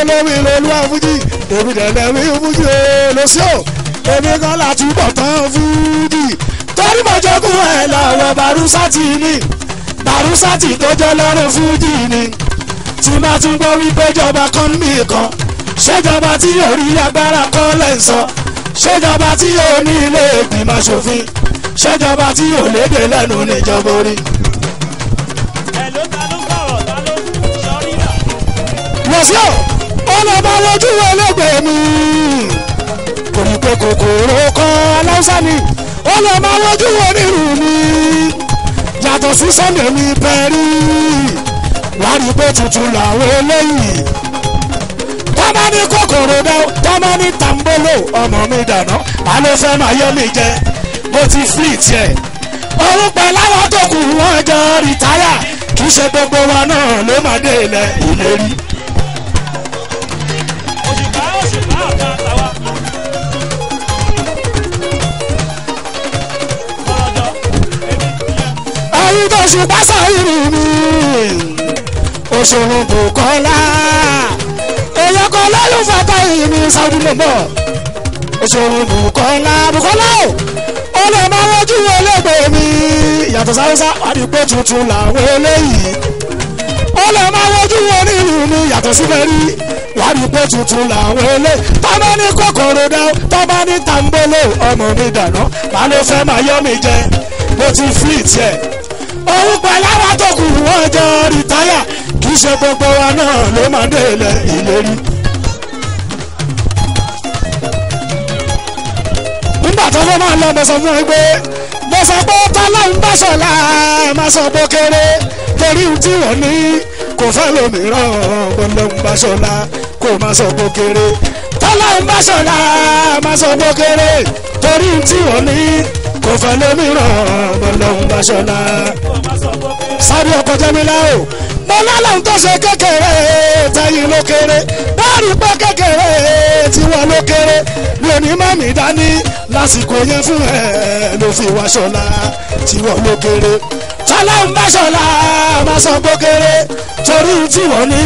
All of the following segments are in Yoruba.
olómi lolúwa fújì èmi dẹ̀dẹ̀ mi fújì lọ sí o èmi kan láti bọ̀ tán fújì torí mo jogún ẹ̀ lọ́wọ́ Barusati ni Barusati tó jẹ́ lọ́rùn fújì ni tí bá tún gbọ́ wípé jọba kan mí kan ṣèjọba tí yóò rí agbára kan lẹ́ ń sọ ṣèjọba tí yóò ní ilé ìgbìmọ̀ aṣòfin ṣèjọba tí yóò lédè lẹ́nu níjọba orí. ẹ ló ta ló sọ̀rọ̀ ta ló sọrí rà. lọ́sọ̀ ọlọ́ba lójú ẹlẹ́gbẹ̀ẹ́ mi kò ní pé kòkòrò kan aláwùsá ni ọlọ́ba lójú onírú mi yàtọ̀ sí Sunday mi pẹ́ẹ́rì wàá rí pé tuntun làwọn eléyìí tọ́mọ ní kòkòrò náà tọ́mọ ní tàǹbólò ọmọ mi dáná ta ló fẹ́ máa yọ mi jẹ mo ti fleet yẹ orúkọ láwọn tó kù wọ́n jọ rìtáyà kì í ṣe gbogbo wa náà ló máa dé ilẹ̀ ìlérí. òṣùpá ọ̀gá àtàwà. ẹyin tó ṣùpá sáyìrì mi òṣòro Bùkọ́lá èèyàn kan lẹ́yìn fata yìí ní Saudi lọ́bọ̀ òṣòro Bùkọ́lá ó lè máa wọ́jú ẹlẹ́gbẹ̀ẹ́ mi yàtọ̀ sáwọ́sá wádìí pé tuntun làwọn eléyìí ó lè máa wọ́jú onírú mi yàtọ̀ síbẹ̀ rí wádìí pé tuntun làwọn eléyìí tọ́ba ní kòkòrò dá tọ́ba ní tàǹbólò ọmọ mi dáná má ló fẹ́ máa yọ mi jẹ mo ti fleet yẹ òun pẹ̀lú àwọn tó kù wọ́n jọ rìtáyà kì í ṣe gbogbo wa náà ló máa dé ilẹ̀ ìlérí. nígbà tó fẹ́ máa lọ bẹ̀ sọ fún mi pé mo sọ pé tọ́lọ́hún bá ṣọlá máa sọ bó kéré torí tí wọ́n ní kò fẹ́ lómìíràn gbọ́dọ̀hún bá ṣọlá kò máa sọ bó kéré tọ́lọ́hún bá ṣọlá máa sọ bó kéré torí tí wọ́n ní kò fẹ́ lómìíràn gbọ́dọ̀hún bá ṣọlá. sáré ọkọ̀ jẹ́mílá o mo lọ́lọ́hún tó ṣe kékeré tẹ́yìn ló kéré báàrí pé kékeré tiwọn ló kéré lónìí mọ́mí dání lásìkò yẹn fún ẹ ló fi wá ṣọlá tiwọn ló kéré tọ́lọ́hún bá ṣọlá máa sọ bó kéré torí tiwọn ní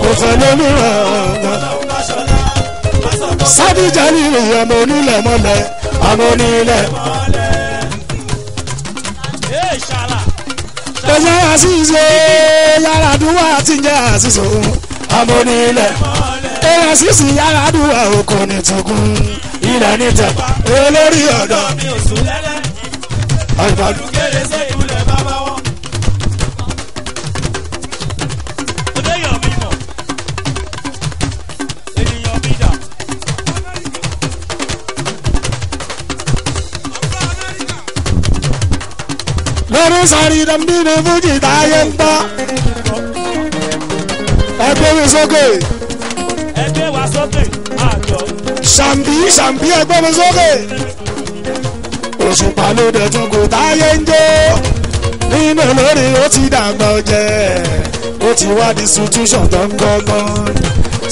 kò fẹ́ lómìíràn sábìjà ní ìròyìn ọmọ onílẹ̀ mọ́lẹ̀ ọmọ onílẹ̀ tẹ̀sán àṣìṣe yàrá dùwà tí ń jẹ́ àṣìṣe ọmọ onílẹ̀ èèyàn sísì yàrá dùwà òkò ní tukùn ilẹ̀ ní tẹ̀pá olórí ọ̀dọ́ ọ̀gbọ̀dún kéré sí ìwúlẹ̀ bàbá wọn. Odéyàn mi mọ̀, ènìyàn mi dà. lórí sáré dàbí ní fújì táyé ń gbọ́ ẹgbẹ́ mi sókè Ẹgbẹ́ wa sókè, àjọ. ṣàǹbí ẹgbẹ́ mi sókè Òṣùpá ló dẹ̀ tún kò táyé ń jó nínú lórí ó ti dàgbà ọ̀jẹ̀ ó ti wá distribution tó ń gbọ́gbọ́n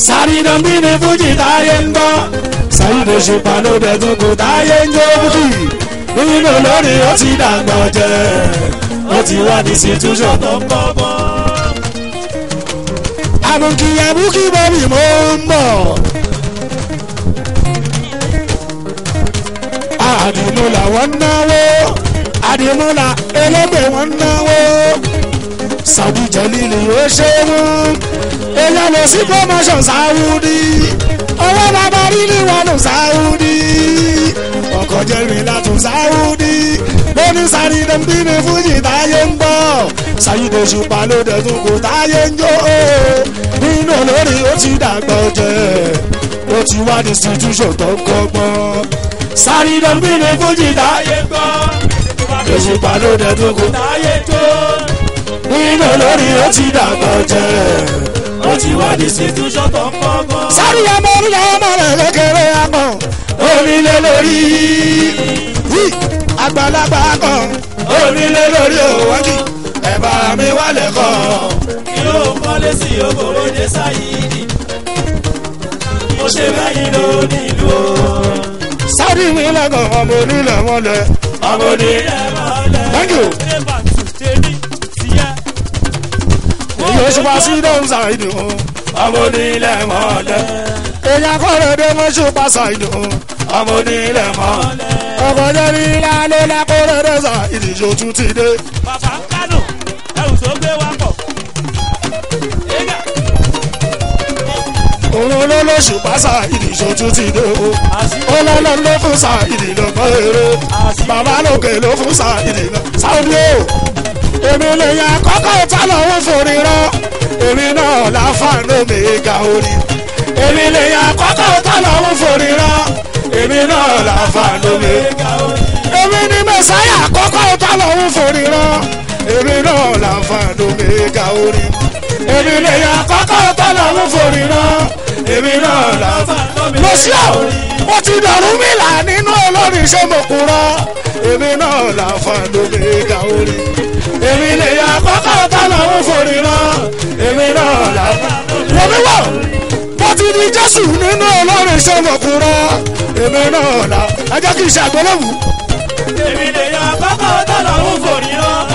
sáré dàbí ní fújì táyé ń gbọ́ Saheed Òṣùpá ló dẹ̀ tún kò táyé ń jó fújì nínú lórí ó ti dàgbà ọ̀jẹ̀ ó ti wá distribution tó ń gbọ́gbọ́n. àbùkìyàbù kí bọ́bí mo ń bọ̀. àdìmúlà wọ́n náwó àdìmúlà ẹlẹ́gbẹ̀ wọ́n náwó Saudi Jalili ó ṣe wọ́n èèyàn lọ sí promotion Saudi owó bàbá rílì wọn lọ Saudi ọkọ̀ jẹ́rìí látún Saudi lóní sáré dẹ́mbí ní fújì táyé ń bọ̀ Saheed Òṣùpá ló dẹ̀ tún kò táyé ń jó nínú olórí ó ti dàgbà ọ̀jẹ̀ ó ti wá distribution tó ń kọ́gbọ́n sáré dẹ́mbí ní fújì táyé ń bọ̀ Òṣùpá ló dẹ̀ tún kò táyé jó nínú olórí ó ti dàgbà ọ̀jẹ̀ ó ti wá distribution tó ń kọ́gbọ́n. sáré ọmọ onílẹ̀ ọmọ rẹ̀ kékeré àgbọ̀n onílé lórí àgbàlagbà kan onílé lórí òwòjì ẹ̀bà mi wálẹ̀ kọ́. Kí ló ń kọ́lé sí ògbóró dé Sáyídì? Mo ṣe bẹ́yìn ló nílùú o. sáré mi lẹ́gàn ọmọ onílẹ̀ mọ́lẹ̀ ọmọ onílẹ̀ mọ́lẹ̀. Thank you. Tèmi tìyẹ́. èyí ó ṣe wá sí dọ́hùn Saheed o ọmọ onílẹ̀ mọ́lẹ̀. èèyàn kọ́rọ̀ dé mọ́ṣú pàṣà ìdò. ọmọ onílẹ̀ mọ́lẹ̀. ọkọ̀ jẹ́ ní lálẹ́ lákọ́rọ̀ dé sà ìdíjọ́ tún ti dé. bàbá ń kánò ẹrù tó gbé wá pọ̀. òun ló lóṣù pàṣà ìdíjọ́ tún ti dé o. ọlọ́lọ́ ló fún sà ìdílọ́gbọ́n eré. bàbá lókè ló fún sà ìdílọ́ sáwọ́dí o. èmi lè yan kọ́kọ́ tá lọ́wọ́ forí rán. èmi náà láǹfààní mi ga orí. èmi lè yan kọ́kọ́ tá lọ́wọ́ forí rán. èmi náà láǹfààní mi ga orí. èmi ní mẹ́sáyà kọ́kọ́ tá lọ́wọ́ forí rán. èmi náà láǹfààní mi ga orí. èmi lè yan kọ́kọ́ tá lọ́wọ́ forí rán. èmi náà láǹfààní mi ga orí. lọ sí ọ mo ti dọ̀rùn mi là nínú olórin ṣé mo kúrọ́. èmi náà láǹfààní mi ga orí. èmi lè yan kọ́kọ́ tá lọ́wọ́ forí rán. èmi náà láǹfààní mi ga orí. mo ti di Jésù nínú olórin ṣé mo kúrọ́. èmi náà là ẹjọ́ kì í ṣe àgbélébù. èmi lè yan kọ́kọ́ tó lọ́wọ́ forí rán.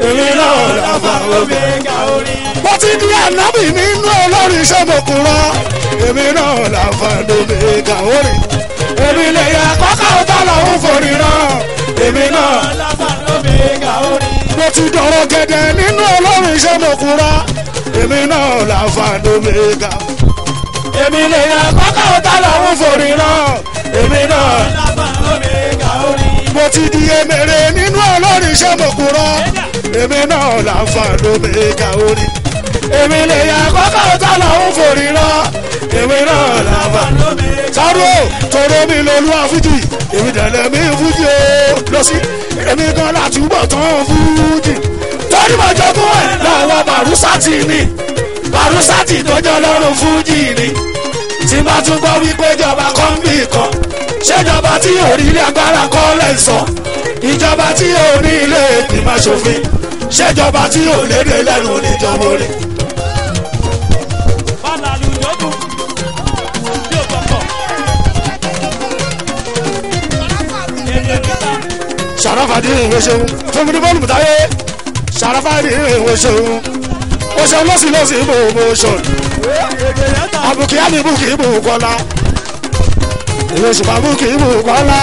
èmi náà láǹfààní mi ga orí. mo ti di ànábì nínú olórin ṣé mo kúrọ́. èmi náà láǹfààní mi ga orí. èmi lè yan kọ́kọ́ tó lọ́wọ́ forí rán. èmi náà láǹfààní mi ga orí. mo ti dọ̀rọ̀ gẹ̀dẹ̀ nínú olórin ṣé mo kúrọ́. èmi náà láǹfààní mi ga orí. èmi lè yan kọ́kọ́ tá lọ́wọ́ forí rán. èmi náà láǹfààní mi ga orí. mo ti di emèrè nínú olórin ṣé mo kúrọ́. èmi náà láǹfààní mi ga orí. èmi lè yan kọ́kọ́ tá lọ́wọ́ forí rán. èmi náà láǹfààní mi ga orí. sáré o tọrọ mi lolú àfújì. èmi dẹ̀lẹ̀ mi fújì o lọ sí. èmi gan látúbọ̀ tán fújì. torí mo jogún ẹ̀ lọ́wọ́ Bàrúsátì ni. Bàrúsátì tó jọ lọ́rùn fújì ni. tí bá tún gbọ́ wípé ìjọba kan bí kan. ṣèjọba tí ò rí ilé agbára kọ́ lẹ̀ sọ. ìjọba tí ò ní ilé ìgbìmọ̀ aṣòfin. ṣèjọba tí ò lédè lẹ́nu níjọba orí. bàlàlù yókùn bí o gbọ́kọ̀. Sàràfàdì ìwé ṣeun fún mi ní bọ́ọ̀lù mùtáyé. Sàràfàdì ìwé ṣeun. ó ṣe lọ́sí promotion. àbùkí á ní bùkì bùkọ́lá. ìwé ṣùgbọ́n bùkì bùkọ́lá.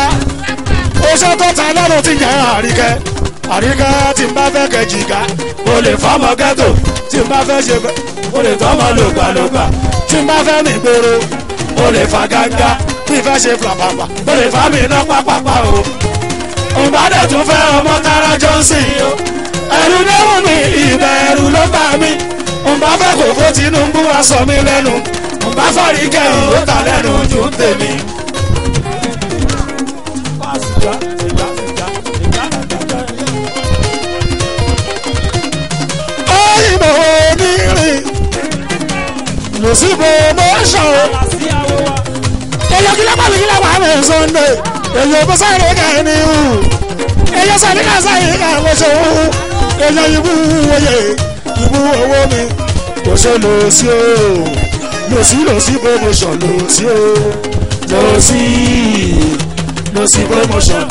ó ṣe tó ta lọ́rùn tí yẹn àríkẹ́. àríkẹ́ tí n bá fẹ́ kẹ́ jìgá. mo lè fọ́mọ ghetto tí n bá fẹ́ ṣe fẹ́. mo lè tọ́mọ lògbàlògbà tí n bá fẹ́ mi gbòòrò. mo lè fa gángá bí fẹ́ ṣe flapapa. mo lè fa mi ná pápápá o. ìbádẹ́ tún fẹ́ ọmọ Tara Johnson o. ẹ̀rù léwu mi ìbẹ̀rù ló bá mi. ǹbá fẹ́ kò fó Tinubu wá sọ mí lẹ́nu. ǹbá fọ́rí kẹ́hìn ó ta lẹ́nu jù ń tèmi. òyìnbó onírin lò sí promotion. èyí kí lápá mi kí lápá mi Sunday. èyí ò bó sáré kẹ́hìn ní hù. èyí sáré ká sáyé ká mo ṣe hù. èyí ìbú oyè ìbú owó mi kò ṣe lò sí o. lò sí promotion lò sí o. lò sí promotion.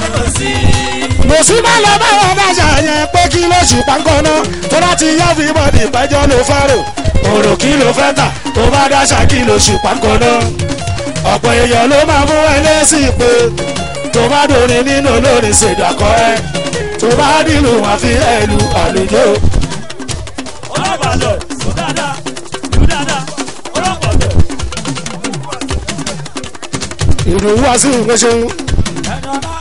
lò sí má lọ bá wọn bá ṣàyẹn pé kí lóṣù pánkọ́nà tó bá ti yá fi bọ́ọ̀dì pẹ́jọ́ ló fẹ́rò. òrò kí ló fẹ́ tà tó bá dáṣà kí lóṣù pánkọ́nà. ọ̀pọ̀ èèyàn ló máa fún ẹ lẹ́sìn pé tó bá dorin nínú olórin ṣèdàkọ́ ẹ tó bá nílùú wọn fi ẹlú àlùjọ. ọlọ́pàá kò dáadáa kò dáadáa ọlọ́pàá lọ. ìlú wá sí ìwé ṣeun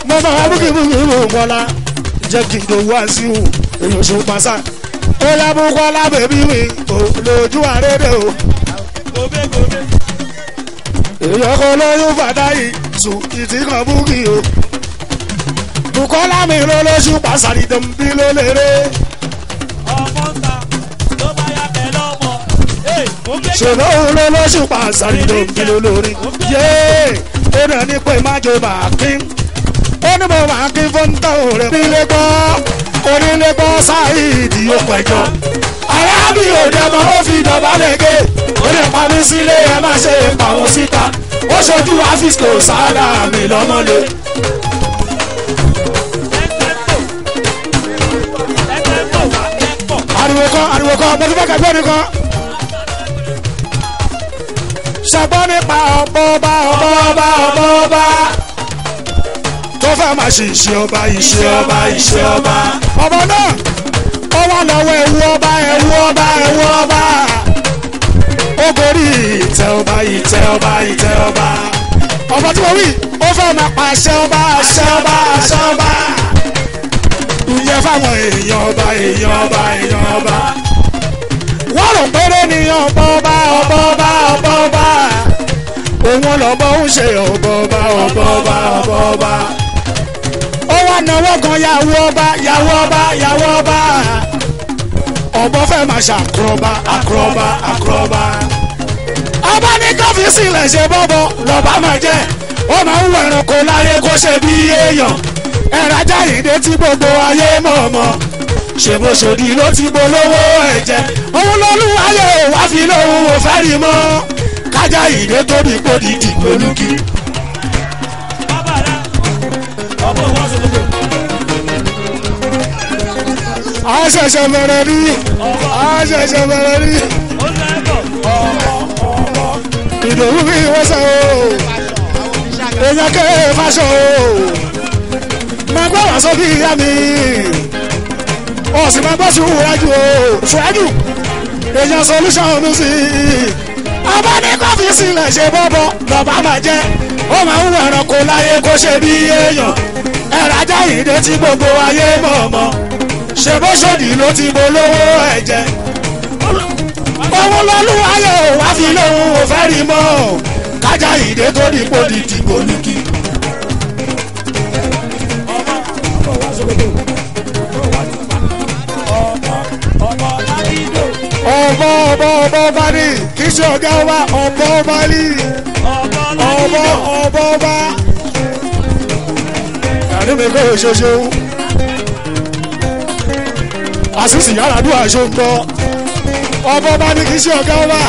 mo máa búkìbúkì ìwò Bọ́lá jẹ́ kí n tó wá sí ìwò èyàn ṣe pàṣà. ó yá Bùkọ́lá bèbí mi ò lójú àrédè o. gòbégòbé. èyàn kan lóyún fàdá yìí sùn ìtì kan búkì o. Bùkọ́lá mi ló lóṣù pàṣàlì dèmí ló lérè. ọmọ ń ta ló bá yá bẹ́ẹ̀ lọ́mọ. ṣòro ló lóṣù pàṣàlì dèmí ló lórí. yéé ó náà ní pé má jò máa kín. ó ní mo máa kín fún táwọn rẹ̀. onílé gbọ́ Sáìdì ó pẹ̀jọ́. arábì òde ọmọ ó fi dọ̀bálẹ̀ gé. ó lè pa mí sílé ẹ má ṣe pàwọn síta. ó ṣojú àfíìsì sáárà mi lọ́mọlé. ariwo kan mo ti fẹ́ kẹ́gbẹ́ nìkan. ṣàgbọ́n nípa ọ̀bọ̀ọ̀bá tó fẹ́ máa ṣe iṣẹ́ ọba ọba náà ó wà lọ́wọ́ ẹ̀wù ọba ó gorí ìtẹ́ ọba ọba tí mo wí ó fẹ́ máa pa àṣẹ ọba ìyẹn fáwọn èèyàn ọba wọ́n rò péré ní ọba òun lọ́bọ̀ ń ṣe ọba ó wà náwó kan yàwó ọba ọ̀bọ fẹ́ máa ṣàkúrọ̀bà ọba ní kọfí sílẹ̀ ṣe bọ́bọ̀ lọ́ba máa jẹ́ ó máa ń wọ ẹranko láyé kó ṣe bí èèyàn ẹ̀rájà ìdè tí gbogbo ayé mọ̀ọ́mọ́ ṣèbòṣòdì ló ti bolówó ẹ̀jẹ̀ òun lọ́lúwayé wá fi lóhun ò fẹ́ rí mọ́ kájà ìdè tó di kó di dìgbòlùkì. àṣẹ̀ṣẹ̀ bẹ̀rẹ̀ rí ìdòwú bí wọ́n sọ èèyàn kẹ́ fáṣọ máa gbọ́ wá sọ bí ìyá mi ọ̀sìn máa gbọ́ ṣùwájú èèyàn solution music ọba ní kọfí sílẹ̀ ṣe bọ́bọ̀ lọ́ba máa jẹ́ ó máa ń wẹ̀ràn kó láyé kó ṣe bí èèyàn ẹ̀rájà ìdè tí gbogbo ayé mọ̀ọ́mọ́ ṣe bó ṣòdì ló ti bolówó ẹ̀jẹ̀ òun lọ́lúwayé wá fi lóhun ò fẹ́ rí mọ́ kájà ìdè tó di kó di dìgbòlùkì. ọba ní kì í ṣe ọ̀gá wa ọba ní ọba yàrá mi kò ṣoṣo àṣìṣì yàrá dùn àṣọ ń bọ ọba ní kì í ṣe ọ̀gá wa.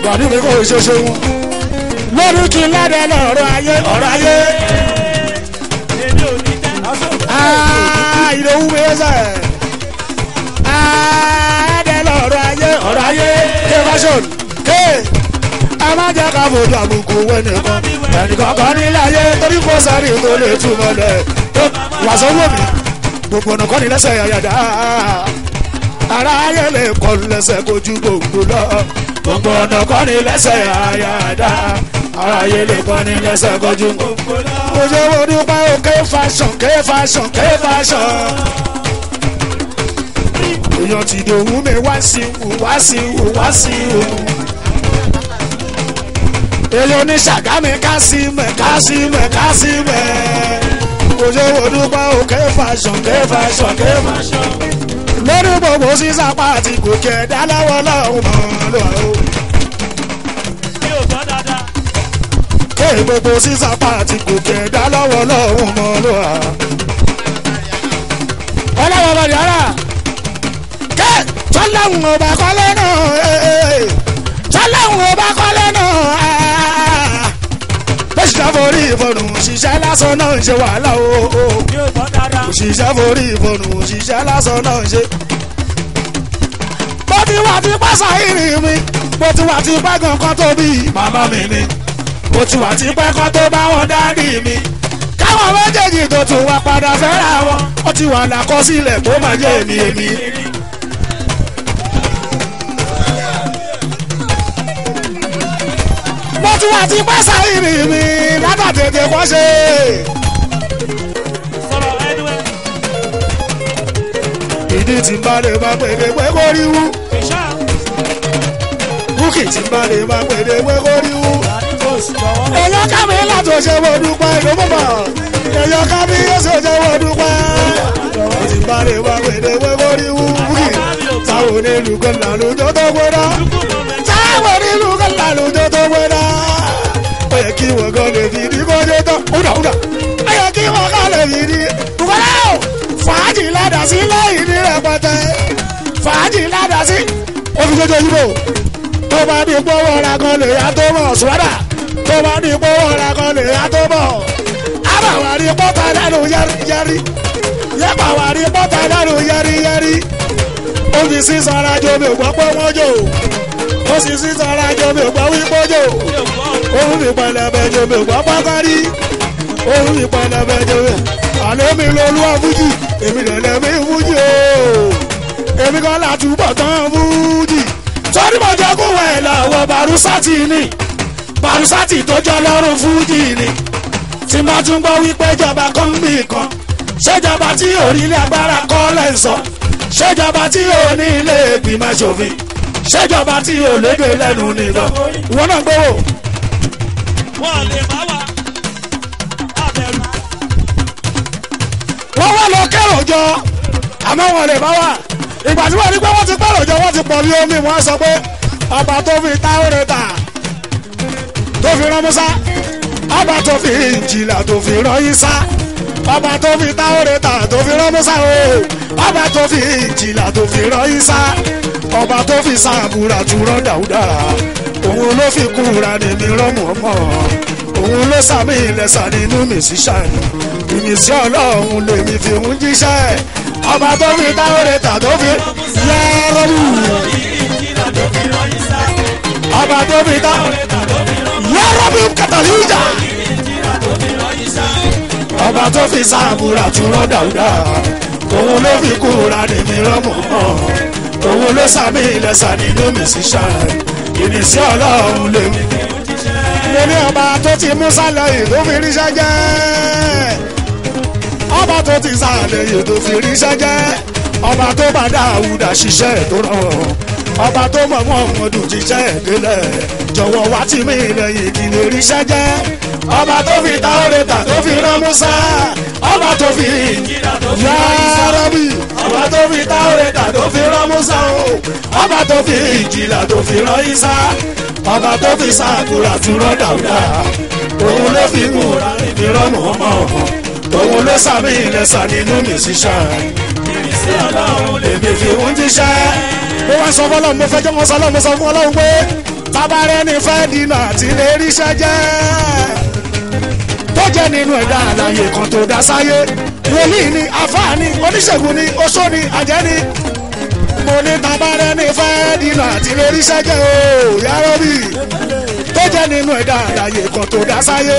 yàrá mi kò ṣoṣo lórí kí n ládẹ lọ́rọ̀ ayé. ìdòwú mẹ́sẹ̀ àádẹ́ ọ̀rọ̀ ayé ké fashion ké ẹ má jẹ́ ká fojú àbùkù wẹ́nìkan ẹnìkankan nílẹ̀ ayé torí kò sáré tó lè túmọ̀ lẹ̀ wàásù wò mí gbogbo ọ̀nà kọ́ni lẹ́sẹ̀ yàyàdá ara ayé lè kọ́ lẹ́sẹ̀ kojú gbogbo lọ gbogbo ọ̀nà kọ́ni lẹ́sẹ̀ yàyàdá ara ayé lè kọ́ni lẹ́sẹ̀ kojú gbogbo lọ. mo ṣe wo dúpẹ́ o ké fashion èèyàn ti dòwú mi wá sí wù. èèyàn ní Ṣàgámì kásímẹ̀ kò ṣe wò dúpẹ́ o ké fashion lórí gbogbo sísapá àti gòkè ẹ̀dá lọ́wọ́ lọ́hùn mọ́ lọ́wọ́. ké gbogbo sísapá àti gòkè ẹ̀dá lọ́wọ́ lọ́hùn mọ́ lọ́wọ́. ọlọ́wọ́ bàdì ara tọ́láhùn ọba kọ́lé náà bẹ́sìtá forí ìfọ̀nù òṣìṣẹ́ lásán náà ń ṣe wàhálà o òṣìṣẹ́ forí ìfọ̀nù òṣìṣẹ́ lásán náà ń ṣe. mo ti wà tí pásá ìrìn mi mo ti wà tí pẹ́ gan kan tó bí màmá mi ni mo ti wà tí pẹ́ kan tó bá wọn dádì mi káwọn méjèèjì tó tún wá padà fẹ́ra wọn ó ti wà lákọsílẹ̀ kó má jẹ́ èmi. mo ti wà tí pásá ìrìn mi látàtẹ̀tẹ̀ kọ́ ṣe. ìdí tí n bá lè máa pèdè pé kó rí wú. búkì tí n bá lè máa pèdè pé kó rí wú. èèyàn kámi látò ṣe wo dúpẹ́ ló mọ̀ mọ̀. èèyàn kámi yóò ṣe wo dúpẹ́. tí n bá lè máa pèdè pé kó rí wú. búkì táwọn onílù kan làlùjọ tó gbéra. táwọn onílù kan làlùjọ tó gbéra. ó yẹ kí wọ́n gan lè fi ní kójú tán. ó yẹ kí wọ́n gan lè fi ní. dùkọ́lá fàájì ládàá sí lẹ́yìn ní rẹpẹtẹ fàájì ládàá sí olùgbèjọ yìí tó bá ní gbówó ra kan lè yá tó mọ̀ ṣùgbọ́dà tó bá ní gbówó ra kan lè yá tó mọ̀ àbàwà rí pọ́tà lẹ́nu yẹ́rí yẹ́rí yẹ́pà wà rí pọ́tà lẹ́nu yẹ́rí yẹ́rí ó fi sísan ara jọ mi ò gbọ́ pé wọ́n jò ó sì sísan ara jọ mi ò gbọ́ wípé jò òun fi pẹlẹbẹ jọ mi ò gbọ́ pákárí òun fi pẹlẹbẹ jọ mi àlẹ́ mi lọ́lúwa fújì èmi lẹ̀lẹ́ mi fújì o èmi kan látúbọ̀ tán fújì torí mo jẹ́ kó wẹ̀ lọ́wọ́ Barusati ni Barusati tó jọ lọ́rùn fújì ni tí má tún gbọ́ wípé ìjọba kan ń bì kan ṣèjọba tí orílẹ̀ agbára kọ́ lẹ́ ń sọ ṣèjọba tí ò ní ilé ìgbìmọ̀ ṣòfin ṣèjọba tí ò lédè lẹ́nu nìkan ìwọ náà gbówó. wọ́n lè má wà abẹ́rù. wọ́n wá lọ kẹ́rò jọ àmọ́ wọn lè má wà ìgbà tí wọ́n rí pé wọ́n ti kẹ́rò jọ wọ́n ti pọ̀ bí omi wọ́n sọ pé ọba tó fi táwọ̀rẹ́ tà tó fi rán Musa ọba tó fi ìjìlá tó fi rán Isa ọba tó fi táwọ̀rẹ́ tà tó fi rán Musa o ọba tó fi ìjìlá tó fi rán Isa ọba tó fi sàbúrà tó rán Dáúdà òun ló fi kúra ní mi rọ́mù ọmọ òun ló sàmì ìlẹ̀sà nínú mi síṣà ìmísí Ọlọ́run lèmi fi ń jíṣẹ́ ọba tó fi táwọ̀rẹ́ tà tó fi yẹ́rọ́mù ọba tó fi táwọ̀rẹ́ tà tó fi yẹ́rọ́mù kàtàlíjà ọba tó fi sàbúrà tó rán Dáúdà òun ló fi kúra ní mi rọ́mù ọmọ òun ló sàmì ìlẹ̀sà nínú mi síṣà ìmísí Ọlọ́run lèmi fi ń jíṣẹ́. mo ní ọba tó ti mú sálẹ̀ yìí tó fi ríṣẹ́ jẹ́ ọba tó ti sálẹ̀ yìí tó fi ríṣẹ́ jẹ́ ọba tó bá Dáúdà ṣiṣẹ́ tó rán ọba tó mọ̀ Mọ̀mọ́dù jíṣẹ́ ìdílẹ̀ jọ̀wọ́ wá tì mí lẹ́yìn kí lè ríṣẹ́ jẹ́ ọba tó fi táwọ̀rẹ́ tà tó fi rán Musa ọba tó fi yárábì ọba tó fi táwọ̀rẹ́ tà tó fi rán Musa o ọba tó fi ìjìlá tó fi rán Isa ọba tó fi sàkúrà tó rán Dáúdà òun ló fi kúra níbi rán Muhammad òun ló sàmì ìlẹ̀sà nínú mi síṣà ìrísí Ọlọ́run lèmi fi ń jíṣẹ́. mo wá sọ fọlọ́run mo fẹ́ jẹ́ mo sọ Ọlọ́run mo sọ fún Ọlọ́run pé tabarẹ́ ni fẹ́ dínà àti lè ríṣẹ́ jẹ́ tó jẹ́ nínú ẹ̀dá àlàyé kan tó dá sáyé wòlíì ni àfáà ni oníṣègùn ni oṣó ni àjẹ́ ni mo ní tabarẹ́ ní fẹ́ dínà àti lè ríṣẹ́ jẹ́ o yàrá-bí tó jẹ́ nínú ẹ̀dá àlàyé kan tó dá sáyé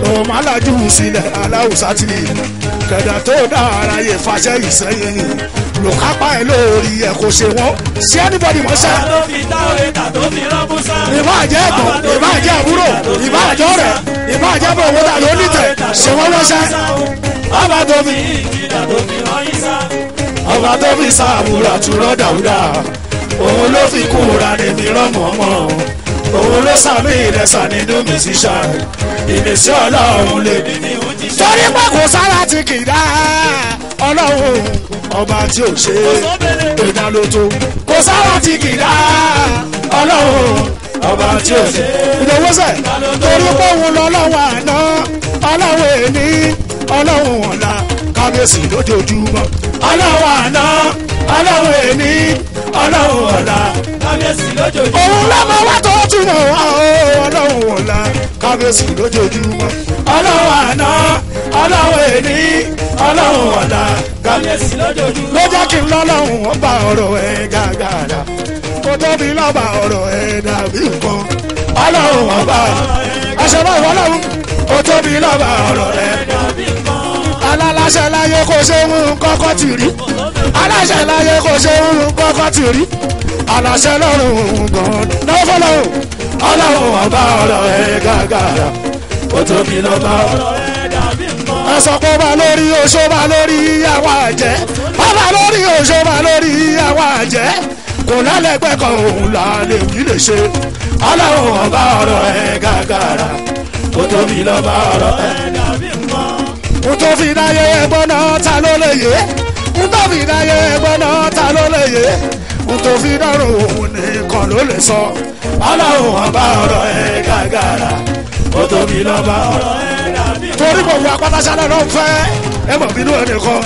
òun alájú sílẹ̀ aláwùsá tì kẹ̀dà tó dá aráyé fàṣẹ ìsẹ́yìn lò kápá ẹ̀ lórí ẹ̀ kò ṣe wọ́n sí anybody mọ́ṣẹ́. tó fi táwọ̀rẹ́ tà tó fi rán Musa. ìbáàjẹ́ ẹ̀gbọ́n ìbáàjẹ́ àbúrò ìbáàjẹ́ ọ̀rẹ́ ìbáàjẹ́ bọ̀ wọ́n tà ló nítẹ̀ ṣe wọ́n mọ́ṣẹ́. ọba tó fi ìjìlá tó fi rán Isa. ọba tó fi sàbúrà tó rán Dáúdà òun ló fi kúra níbi rán Mọ̀mọ́ òun ló sàmì ìrẹsà nínú mi síṣà ìmísí Ọlọ́run lèmi fi ń jíṣẹ́. torí pé kò sára tí kì í dá Ọlọ́run ọba tí ò ṣe ìdá ló tó kò sára tí kì í dá Ọlọ́run ọba tí ò ṣe ìdòwòsẹ̀ torí pé òun lọ́lọ́wọ́ àná Ọlọ́run èní Ọlọ́run ọ̀la kábíyèsí lójoojúmọ́ Ọlọ́run àná Ọlọ́run èní Ọlọ́run ọ̀la kábíyèsí lójoojúmọ́. òun lọ́mọ wá tó túmọ̀ wá o Ọlọ́run ọ̀la kábíyèsí lójoojúmọ́ Ọlọ́run àná Ọlọ́run èní Ọlọ́run ọ̀la kábíyèsí lójoojúmọ́. ló jẹ́ kí n lọ́lọ́run ó bá ọ̀rọ̀ ẹ̀ gàgàrà kó tóbi lọ́ba ọ̀rọ̀ ẹ̀ dàbí nǹkan Ọlọ́run ọba ẹ̀ṣẹ̀ bá ìwọ Ọlọ́run ó tóbi lọ́ba ọ̀rọ̀ ẹ̀ dàbí nǹkan. aláṣẹ láyé kò ṣe ń kọ́kọ́ tì rí aláṣẹ láyé kò ṣe ń kọ́kọ́ tì rí aláṣẹ lọ́rùn gan náà fọlọ́run Ọlọ́run ọba ọ̀rọ̀ ẹ̀ gàgàrà ó tóbi lọ́ba ọ̀rọ̀ ẹ̀ dàbí nǹkan. ẹ sọ pé bá lórí oṣó bá lórí àwọn àjẹ́ bá lórí oṣó bá lórí àwọn àjẹ́ kò lálẹ́gbẹ́ kan òun là lè wí lè ṣe Ọlọ́run ọba ọ̀rọ̀ ẹ̀ gàgàrà ó tóbi lọ́ba ọ̀rọ̀ ẹ̀ dàbí nǹkan. n tó fi dáyé ẹgbọ́n náà ta ló lè yé n tó fi dáyé ẹgbọ́n náà ta ló lè yé n tó fi dọ́rùn òun nìkan ló lè sọ Ọlọ́run ọba ọ̀rọ̀ ẹ̀ gàgàrà ó tóbi lọ́ba ọ̀rọ̀ ẹ̀ dàbí nǹkan. torí gbogbo apátáṣálẹ̀ ló ń fẹ́ ẹ mọ̀ bínú ẹ̀ nìkan.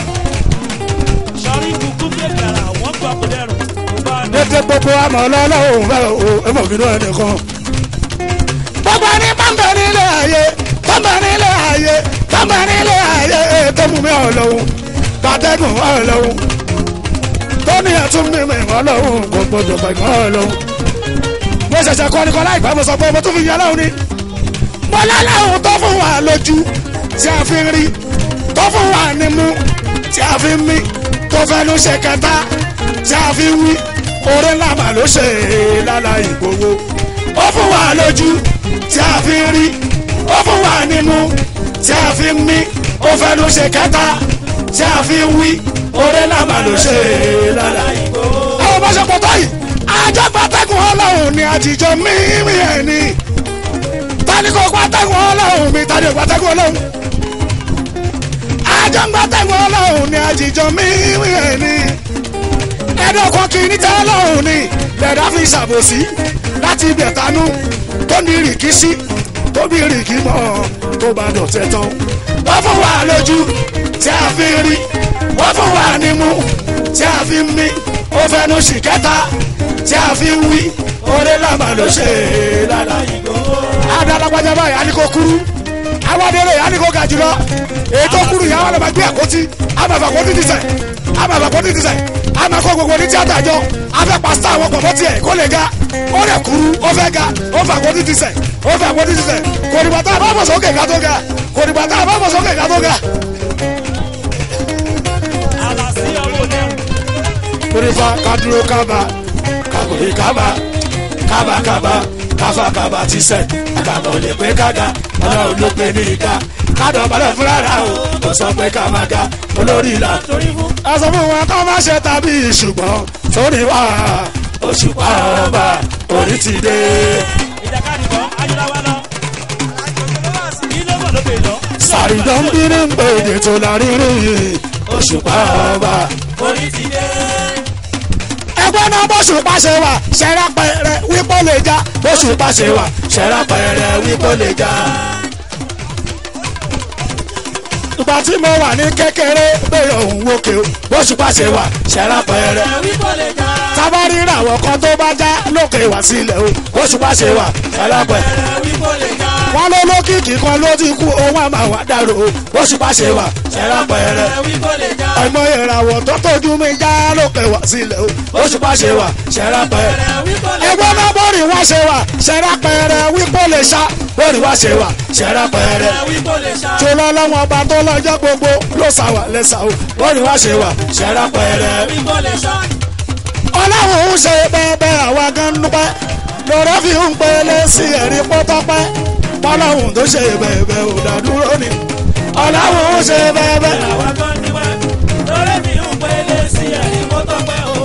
sọrí kúkú bí èkàrà wọ́n gbọ́ kó dẹrùn. dédé gbogbo àmọ́ lọ́lọ́run fẹ́ o ẹ mọ̀ bínú ẹ̀ nìkan. gbogbo ní pàmpẹ́ nílé ayé pàmpẹ́ nílé ayé pàmpẹ́ nílé ayé tó mú mi ọ̀lọ́hun gbàtẹ́gùn ọ̀lọ́hun tó ní ẹ̀tún mímọ̀ ọlọ́run kò gbọdọ̀ gbẹ̀gbọ́n ọlọ́run. mo ṣẹ̀ṣẹ̀ kọ́ ni kọ́ láìpẹ́ mo sọ pé mo tún fi yan ọlọ́run ni. mo lọ́lọ́run tó fún wa lójú tí a fi ń rí tó fún wa nímú tí a fi ń mí tó fẹnu ṣe kẹta tí a fi ń wí oore ńlá mà ló ṣe lálá ìgbowó. ó fún wa lójú tí a fi ń rí ó fún wa nímú tí a fi ń mí ó fẹnu ṣe kẹta tí a fi ń wí oore ńlá mà ló ṣe lálá ìgbowó. àwọn bá ṣe pọ̀tọ́ yìí àjọ pàtẹ́kùn ọlọ́run ni àtijọ́ mímí ẹ̀ ní. tani kò pàtẹ́kùn ọlọ́run mi tani kò pàtẹ́kùn ọlọ́run. àjọ pàtẹ́kùn ọlọ́run ni àtijọ́ mímí ẹ̀ ní. ẹ̀dọ́kọ̀ kìíní tẹ́ ọlọ́run ni lẹ́dá fi ṣàbòsí láti ibẹ̀ tanú tó ní rìkíṣí tó bí rìkí mọ́ tó bá dọ̀tẹ́ tán. wọ́n fún wa lójú tí a fi rí wọ́n fún wa nímú tí a fi mí ó fẹnu sì kẹta tí a fi wí oore lámà ló ṣe lálá ìgbowó. adalagbájá báyìí a ní kó kúrú awádẹ́rẹ́ a ní kó ga jùlọ èyí tó kúrú yà wọ́n lè máa gbé àkótí àmàfà àkótí ti sẹ̀ àmàfà àkótí ti sẹ̀ àmàkó gbogbo ní tíátà jọ afẹ́ pásítà àwọn pọ̀pọ̀ tiẹ̀ kó lè ga ó lè kúrú ó fẹ́ ga ó fà àkótí ti sẹ̀ ó fà àkótí ti sẹ̀ kò dìgbà tá a bá bọ̀ sókè ká tó ga kò dìgbà tá a bá bọ̀ sókè ká tó ga. Kurifa kaduro kaba kakuri kaba kaba kaba kafa kaba ti sẹ àgàbọ̀ lè pé kága ọlọ́run ló pé ní ìka kádọ̀ balẹ̀ fúnra rà o kò sọ pé ká máa ga olórí ìlà. a sọ fún wọn kó má ṣe tàbí ṣùgbọ́n sórí wa òṣùpá ọba orí ti dé. ìjàkadì bọ́ ayélujára lọ ilé bọ̀ ló pè lọ. sàrídán bínú ń pè èdè tó la rírí òṣùpá ọba orí ti dé. ẹgbẹ́ náà bóṣù pàṣẹ wà ṣẹ́ra pẹ̀rẹ̀ wípé lè já bóṣù pàṣẹ wà ṣẹ́ra pẹ̀rẹ̀ wípé lè já. ìgbà tí mo wà ní kékeré bẹ́ẹ̀ òun wókè o bóṣù pàṣẹ wà ṣẹ́ra pẹ̀rẹ̀ wípé lè já. tábàrí ìràwọ̀ kan tó bá já lókè wá sílẹ̀ o bóṣù pàṣẹ wà ṣẹ́ra pẹ̀rẹ̀ wípé lè já. wọ́n ló lókìkí kan ló ti kú òun àmà wà dàrú o bóṣù pàṣẹ wà ṣẹ́ra pẹ̀rẹ̀ wípé lè já. ẹ̀mọ ìràwọ̀ tó tójú mi já lókè wá sílẹ̀ o bóṣù pàṣẹ wà ṣẹ́ra pẹ̀rẹ̀ ẹgbẹ́ náà bọ́ọ̀rì wá ṣe wà ṣẹ́ra pẹ̀rẹ̀ wípé lè ṣá bọ́ọ̀rì wá ṣe wà ṣẹ́ra pẹ̀rẹ̀ tó lọ́lọ́wọ́n ọba tó lọ́jọ́ gbogbo ló sà wà lẹ́sà o bọ́ọ̀rì wá ṣe wà ṣẹ́ra pẹ̀rẹ̀ ọlọ́run ń ṣe bẹ́ẹ̀ àwa gan dúpẹ́ lọ́rọ́ fi ń pele sí ẹ̀rí pọ́tọ́pẹ́ ọlọ́run tó ṣe bẹ́ẹ̀ ò dádúró ni ọlọ́run ń ṣe bẹ́ẹ̀ àwa gan dúpẹ́ lọ́rọ́ fi ń pele sí ẹ̀rí pọ́tọ́pẹ́ o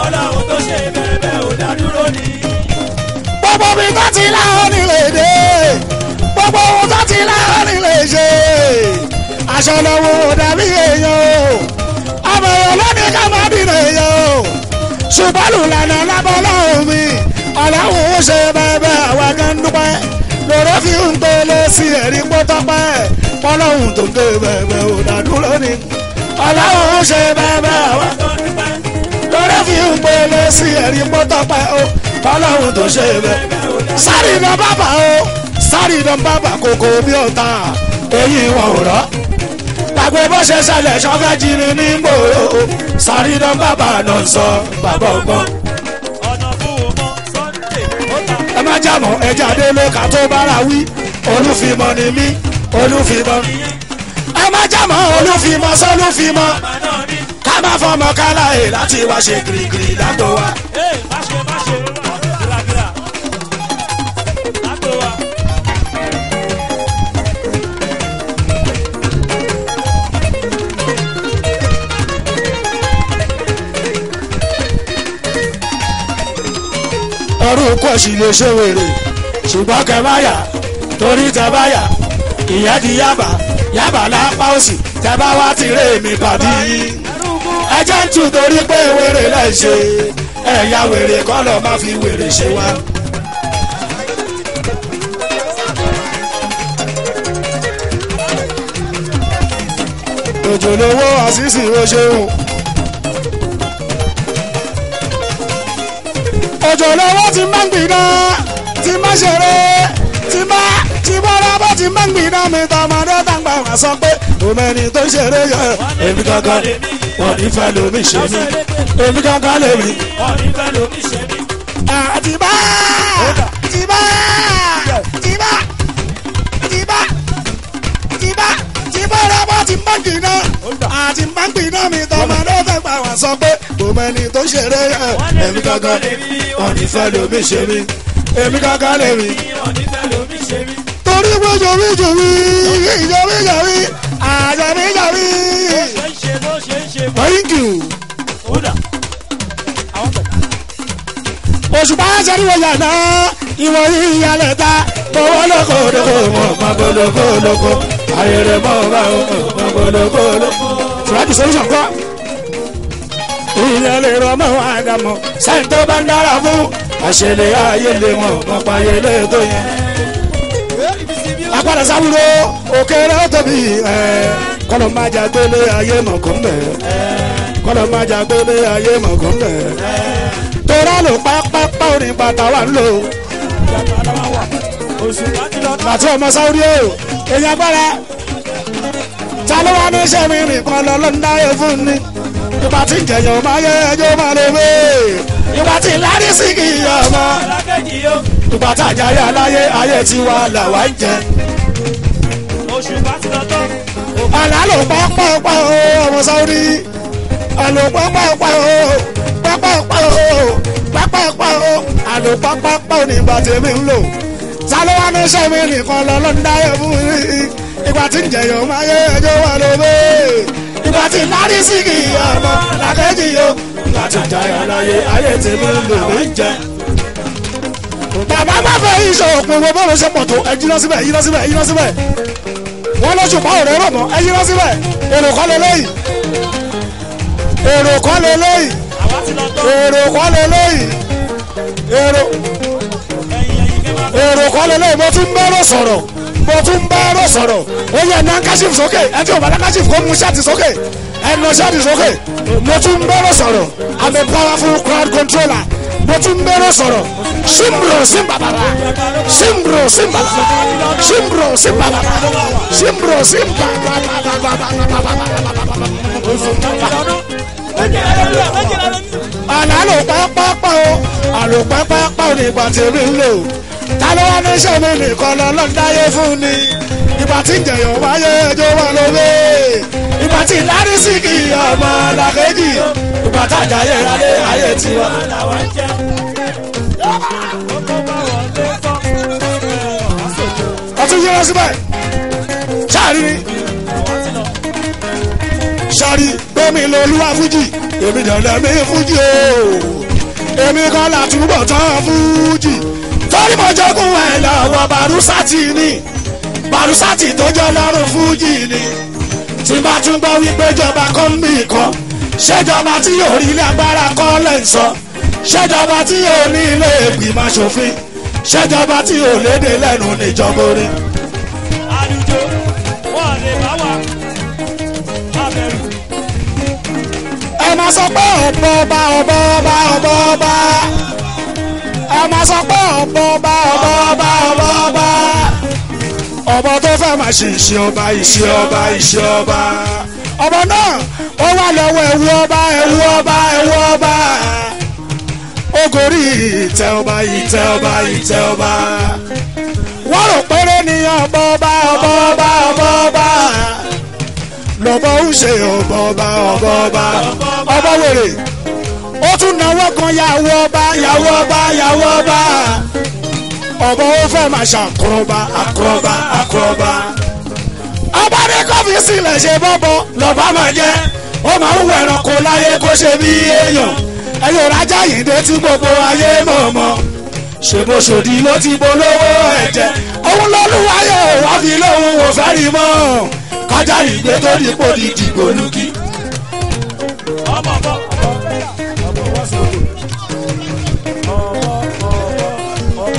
ọlọ́run tó ṣe bẹ́ẹ̀ ò dádúró ni. gbogbo mi tó ti láwọn nílé dé gbogbo ohun tó ti láwọn nílé ṣe aṣọ lọ́wọ́ dàbí èèyàn o ọmọ èèyàn lónìí ká má bínú èèyàn o ṣùgbọ́n lùlànà lábọ́ lọ́hùn mi ọ̀làwùn ó ṣe bẹ́ẹ̀ àwa gan dúpẹ́ lọ́rọ́ fi ń pele sí ẹ̀rí pọ́tọ́pẹ́ ọlọ́hùn tó ń gbé bẹ́ẹ̀ ò dádúró ni ọ̀làwùn ó ṣe bẹ́ẹ̀ àwa lọ́rọ́ fi ń pele sí ẹ̀rí pọ́tọ́pẹ́ ọlọ́hùn tó ṣe bẹ́ẹ̀ sáré iná bàbà o sáré iná bàbà kòkó bí ọ̀tá èyí wọn ò rọ́ gbàgbé bó ṣe ṣẹlẹ̀ ṣọ́fẹ́ jírí ní gbòòrò sáré iná bàbà náà sọ bàbá ọgbọ́n. ọ̀nà fún ọmọ Sunday ó ta. ẹ má jàmọ́ ẹja délé ká tó bára wí olúfimọ́ ni mí olúfimọ́. ẹ má jàmọ́ olúfimọ́ sólúfimọ́ ká má fọmọ káláyè láti wá ṣe kirikiri látó wa. má ṣe gíragíra látó wa. orúkọ sì lè ṣe wèrè ṣùgbọ́n kẹ bá yà torí tẹ bá yà ìyẹn di yàbá yàbá lápá òsì tẹ bá wá ti ré mi pàdé ẹ jẹ́ ń tù torí pé wèrè lẹ́ ṣe ẹ̀yà wèrè kọ́ lọ́ọ́ má fi wèrè ṣe wá. òjò lówó àṣìṣì ó ṣeun. òjò lọ́wọ́ ti máa ń gbìnà ti máa ṣeré ti bọ́ra bó ti máa ń gbìnà mi tọmọdé tàgbà wá sọ pé òmẹ́ni tó ṣeré yẹ èmi gangan. wọ́n ní fẹ́ lómi ṣe mí èmi kankan lè rí. wọ́n ní fẹ́ lómi ṣe mí. àtibá tibá tibá tibá tibá tibá rẹ́bọ̀ tí ń bá gbìnà àti ń bá gbìnà mi tọmọ ló fẹ́ gbà wá sọ pé kò mẹ́ni tó ṣeré èmi kankan lè rí wọ́n ní fẹ́ lómi ṣe mí èmi kankan lè rí. wọ́n ní fẹ́ lómi ṣe mí. torí pé jòwí àjàmíjàmí. bó ṣe ń ṣe. thank you. kódà àwọn bẹ̀rẹ̀. òṣùpá ṣẹ́ríwọ̀ yàrá ìwọ̀n ìyàlẹ̀ ta owó lókòlókò mọ̀ mọ̀gbọ́lókòlókò ayẹyẹ mọ̀ bá mọ̀gbọ́lókòlókò. fúlájì solution kọ́ ilẹ̀ lè rọ mọ́ àdàmọ̀ sẹ́yìn tó bá ń dára fún àṣẹlẹ̀ ayé lè mọ̀ mọ̀páyé lè tó yẹn. agbára sáwúrò òkèrè ó tóbi kọ́lọ̀ máa jà gbélé ayé mọ̀kàn bẹ̀ kọ́lọ̀ máa jà gbélé ayé mọ̀kàn bẹ̀ tora lo pápápá orin bàtà wà ń lò. bàtà ọmọ sáwúrì o èyàn agbára ta ló wá ní iṣẹ́ mi nìkan lọ ló ń dáyé fún ni ìgbà tí ń jẹyàn máa yẹ ẹjọ́ máa lè wé ìgbà tí lárí sí kì í ọmọ ìgbà tá àjàyè aláyé ayé tiwa làwa ń jẹ. àlá ló pápápá o ọmọ sáwúrì àlò pápápá o pápápá o àlò pápápá ní ìgbà tèmi ń lò ta ló wá ní iṣẹ́ mi nìkan lọ ló ń dáyé fún mi ìgbà tí ń jẹyàn máa yẹ ẹjọ́ wà lóbe ìgbà tí lárí sí kì í ọmọ làkejì o ìgbà tí àjàyè aláyé ayé tèmi ń lò ń jẹ. bàbá má fẹ́ iṣẹ́ òpin wo bọ́ọ̀lù ṣe pọ̀ tó ẹ jí lọ síbẹ̀ yí lọ síbẹ̀ yí lọ síbẹ̀ wọ́n lóṣù pa òré rọ̀ mọ́ ẹ yí lọ síbẹ̀ èrò kọ́ lélẹ́yìí èrò kọ́ lélẹ́yìí èrò kọ́ lélẹ́yìí èrò kọ́ lélẹ́yìí mo tún bẹ́rọ̀ sọ̀rọ̀ ó yẹ ná káṣíf sókè ẹ tí o bá ná káṣíf kó mú ṣáàtì sókè ẹ nà ṣáàtì sókè mo tún bẹ́rọ̀ sọ̀rọ̀ I'm a powerful crowd controller mo tún bẹ́rọ̀ sọ̀rọ̀ simbro simbababa simbro simbababa simbro simbababa simbro simbababa. àlọ́ pápápá ò ní ìgbà tí èmi ń lò ta ló wá ní iṣẹ́ mi nìkan lọ lọ́ndáyé fún ni ìgbà tí ń jẹ̀yàn wáyé ẹjọ́ wà lóde ìgbà tí lárí sí kì í ọmọ làkejì ìgbà tájà yẹ ayé ayé tiwa làwọn ń jẹ. ọtún yẹra síbẹ̀ ṣáàrí gbẹ́mi lọ́lúwa fújì èmi dandan mi fújì o èmi kan látúbọ̀ tán fújì torí mo jogún ẹ̀ lọ́wọ́ Bàrúsátì tó jẹ́ lọ́rùn fújì ni tí bá tún gbọ́ wípé jọba kan ń bì kan ṣèjọba tí yóò rí ilé agbára kọ́ lẹ́ ń sọ ṣèjọba tí yóò ní ilé ìgbìmọ̀ aṣòfin ṣèjọba tí yóò lédè lẹ́nu níjọba orin. àlùjọ wọn lè bá wa abẹ́rù. ẹ máa sọ pé ọ̀bọ̀ọ̀bá ẹ máa sọ pé ọ̀bọ̀ọ̀bá ọba tó fẹ́ máa ṣe iṣẹ́ ọba ọba náà ó wà lọ́wọ́ ẹ̀wù ọba ogori ìtẹ́ ọba wọ́n rò péré ní ọba lọ́bọ̀ ń ṣe ọba wèrè ó tún náwó kan yàwó ọba ọba ó fẹ́ máa ṣàkóbá akọrọba ọba ní kọfí sílẹ̀ ṣe bọ́bọ̀ lọ́ba máa jẹ́ ó máa ń wọ ẹranko láyé kó ṣe bí èèyàn ẹ̀yọ́ rájà yìí dé tí gbogbo ayé mọ̀ọ́mọ́ ṣèbó ṣòdì ló ti bolówó ẹ̀jẹ̀ òun lọ́lúwayé wá fi lóhun ò fẹ́ rí mọ́ kájà ìgbé tó dípò di dìgbò lùkì.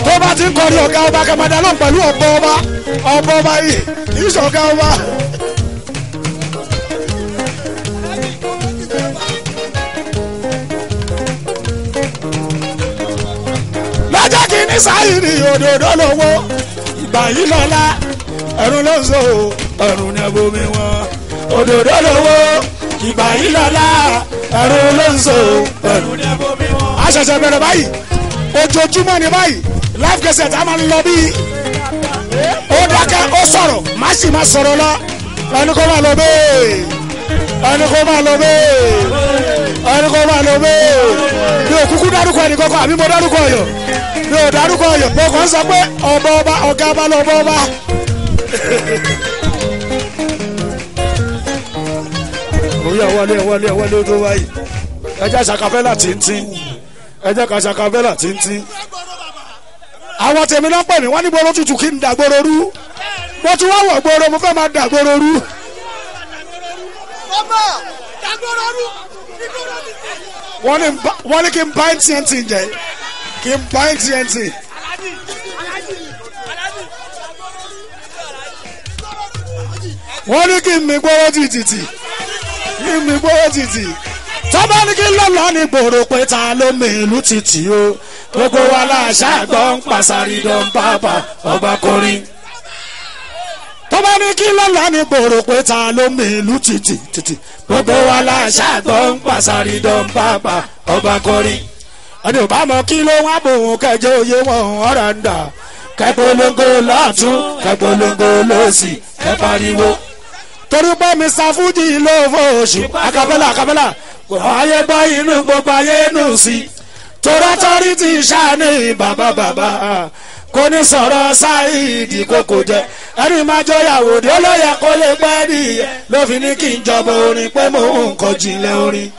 tó bá ti ń kọrin ọ̀gá ọba kẹmẹ́dá náà pẹ̀lú ọ̀bọ ọba yìí kì í ṣọ̀gá ọba. lọ́jọ́ kìíní sáyìnì òdòdó lówó ìgbà yìí lọ́la ẹ̀rù ló ń so ẹ̀rù ní ẹ̀bùnmi wọn òdòdó lówó ìgbà yìí lọ́la ẹ̀rù ló ń so ẹ̀rù. a ṣẹ̀ṣẹ̀ bẹ̀rẹ̀ báyìí ojoojúmọ́ ni báyìí life cassette a máa ń lọ bí ó dákẹ́ ó sọ̀rọ̀ má sì má sọ̀rọ̀ lọ ẹni kó máa lọ bẹ́ẹ̀ ẹni kó máa lọ bẹ́ẹ̀ ẹni kó máa lọ bẹ́ẹ̀ mi ò kúkú dárúkọ ẹnì kankan àbí mo dárúkọ ọyọ mi ò dárúkọ ọyọ mo kàn ń sọ pé ọba ọba ọ̀gá ọba lọ ọba. oyè wọlé tó wáyé ẹjẹ ṣàkàfẹ́là tìǹtìǹ ẹjẹ ká ṣàkàfẹ́là tìǹtìǹ. àwọn tèmi náà pè mí wọ́n ní gbòòrò tutù kí n dàgbòrò rú mo tún wá wọ̀ gbòòrò mo fẹ́ máa dàgbòrò rú. wọ́n ní kí n bá TNT jẹ kí n bá TNT. wọ́n ní kí n mi gbòòrò títì kí n mi gbòòrò títì tọ́ba ní kí lọ́lọ́ ní gbòòrò pé ta ló mi ìlú títì o gbogbo wa láṣà gbọ́ ń pàṣàrí dán bàbá ọba kọrin. tọ́ba ní kí lọ́lọ́ ní gbòòrò pé ta ló mi ìlú títì gbogbo wa láṣà gbọ́ ń pàṣàrí dán bàbá ọba kọrin. ẹni ò bá mọ kí ló wá bòun kẹjọ òye wọn ọ̀rọ̀ ń dà kẹpolongo lọ́tún kẹpolongo lọ́sì kẹpariwo. torí pé Mr. Fuji ló fò oṣù akapẹ́là ayé gbọ́ inú gbogbo ayé nù sí torí ti ṣàní bàbá kò ní sọ̀rọ̀ Saidi kókò jẹ ẹni máa jọyàwó dé olóyè kó lè pẹ́ nìyẹn ló fi ní kí n jọba orin pé mò ń kọ jinlẹ̀ orin.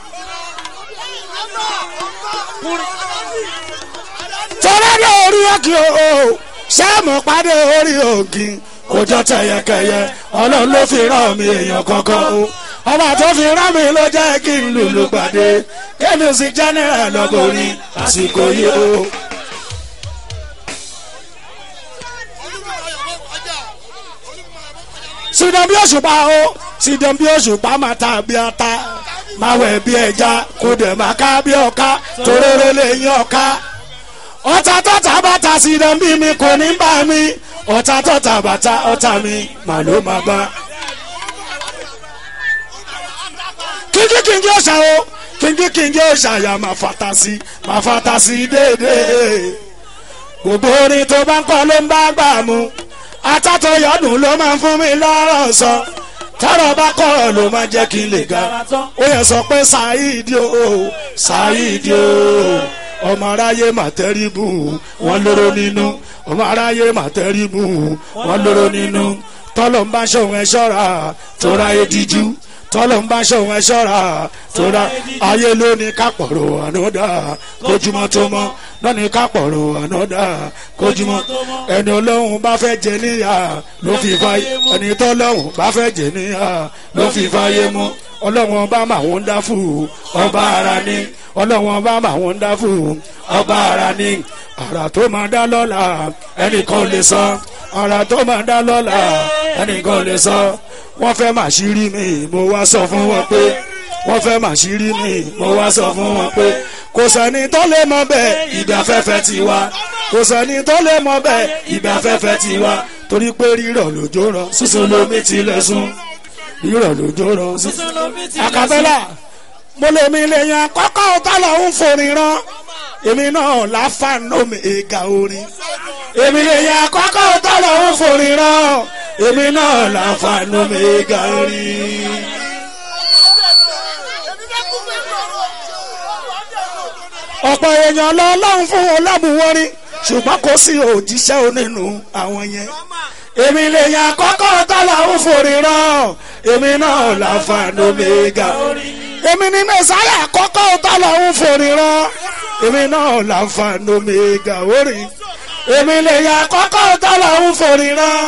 tọ́lá ní orí òkè o ṣáàmù pàdé orí òkè kò jọ tẹ̀yẹkẹ̀yẹ ọlọ́run ló fi rán mi èèyàn kankan o ọba tó fi rán mi ló jẹ́ kí n lùlù pàdé kí music general lọ́gọ́rin àsìkò yìí o. sídàn bí òṣùpá o sídàn bí òṣùpá máa ta bí ata máa wẹ̀ bí ẹja kó dẹ̀ máa ká bí ọ̀ká toróró lè yín ọ̀ká ọ̀tá tọ́ta bàtà sídàn bí mi kò ní bá mi ọ̀tá tọ́ta bàtà ọ̀tá mi màá ló máa bá. kíngí ọ̀ṣà o kíngí ọ̀ṣà yà máa fàtàsí déédéé gbogbo orin tó bá ń kọ́ ló ń bá gbà mú atátọ̀ yọ̀dún ló máa ń fún mi lọ́rọ̀ sọ tọ́rọ̀ bá kọ́ ló máa jẹ́ kí n lè ga ó yẹ sọ pé Saidi o ọmọ aráyé màtẹ́rìbù wọn lóró nínú ọmọ aráyé màtẹ́rìbù wọn lóró nínú tọ́lọ̀ ń bá ṣòwò ẹ̀ ṣọ́ra tó ráyé díjú tọ́lọ̀ ń bá ṣòwò ẹ̀ ṣọ́ra tó ra ayé ló ní kápọ̀rọ̀ ànádà kójúmọ́ tó mọ́ náà ní kápọ̀rọ̀ ànádà kójúmọ́ ẹni ọlọ́run bá fẹ́ jẹ níyà ló fi fáyé ẹni tọ́lọ́run bá fẹ́ jẹ níyà ló fi fáyé mú ọlọ́run ọba máa ń dá fún ọba ara ní ọlọ́run ọba máa ń dá fún ọba ara ní àrà tó máa dá lọ́la ẹnìkan lè sọ àrà tó máa dá lọ́la ẹnìkan lè sọ wọ́n fẹ́ máa ṣírí mi mo wá sọ fún wọn pé wọ́n fẹ́ máa ṣírí mi mo wá sọ fún wọn pé kò sẹ́ni tó lè mọ bẹ́ẹ̀ ìgbafẹ́fẹ́ ti wá kò sẹ́ni tó lè mọ bẹ́ẹ̀ ìgbafẹ́fẹ́ ti wá torí pé rírọ̀ lójó rọ̀ sísun lomi tilẹ̀ sùn rírọ̀ lójó rọ̀ sísun lomi tilẹ̀ sùn. àkàbẹ́là mo lè mi lè yan kọ́kọ́ ọ̀tá lọ́hún forin rán èmi náà láfàánú mi ìgà orin èmi lè yan kọ́kọ́ ọ̀tá lọ́hún forin rán èmi náà láfàánú mi ìgà orin. ọ̀pọ̀ èèyàn lọ́lọ́run fún wọn lábùwọ́rin ṣùgbọ́n kò sí òjíṣẹ́ onínú àwọn yẹn èmi lè yan kọ́kọ́ tọ́lọ́run forí rán èmi náà láǹfààní omega èmi ní mẹ́sàáyà kọ́kọ́ tọ́lọ́run forí rán èmi náà láǹfààní omega orí èmi lè yan kọ́kọ́ tọ́lọ́run forí rán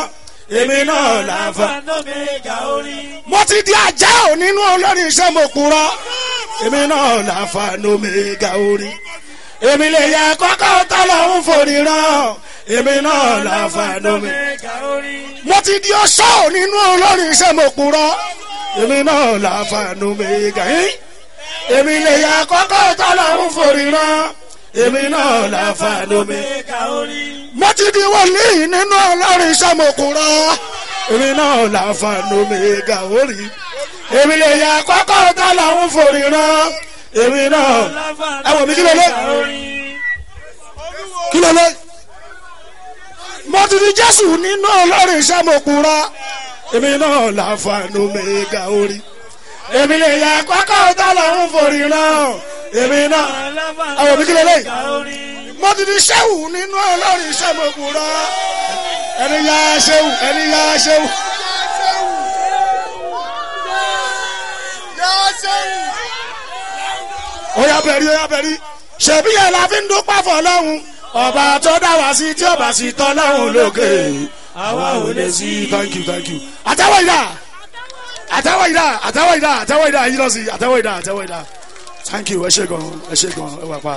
èmi náà láǹfààní omega orí. mo ti di ajá ò nínú olórin iṣẹ́ mo kúrọ́ èmi náà láǹfààní omega orí èmi lè yẹ kọ́kọ́ tọ́lọ́hún forí rán èmi náà láǹfààní omega orí. mo ti di ọṣọ́ nínú olórin iṣẹ́ mo kúrọ́ èmi náà láǹfààní omega yín èmi lè yẹ kọ́kọ́ tọ́lọ́hún forí rán èmi náà láǹfààní omega orí. mo ti di wòlíì nínú olórin iṣẹ́ mo kúrọ́ èmi náà láǹfààní omega orí. èmi lè yà kọ́kọ́ tá làwọn forí rán èmi náà ẹ wò mí kí ló lé kí ló lé mo ti di Jésù nínú olórin iṣẹ́ mo kúra èmi náà láǹfààní omega orí èmi lè yà kọ́kọ́ tá làwọn forí rán èmi náà ẹ wò mí kí ló lé mo ti di Ṣéwù nínú olórin iṣẹ́ mo kúra ẹni yá Ṣéwù ẹni yá Ṣéwù. Oya bẹ̀rí ṣebí yẹn la fi ń dúpẹ́ fọlọ́hún ọba tó dá wá sí tí ọba sì tọ́ lọ́hún lókè àwa ò lè sí. Thank you àtẹ́wọ́ ìdá yìí lọ sí àtẹ́wọ́ ìdá thank you ẹ ṣé gan ẹ wà pa.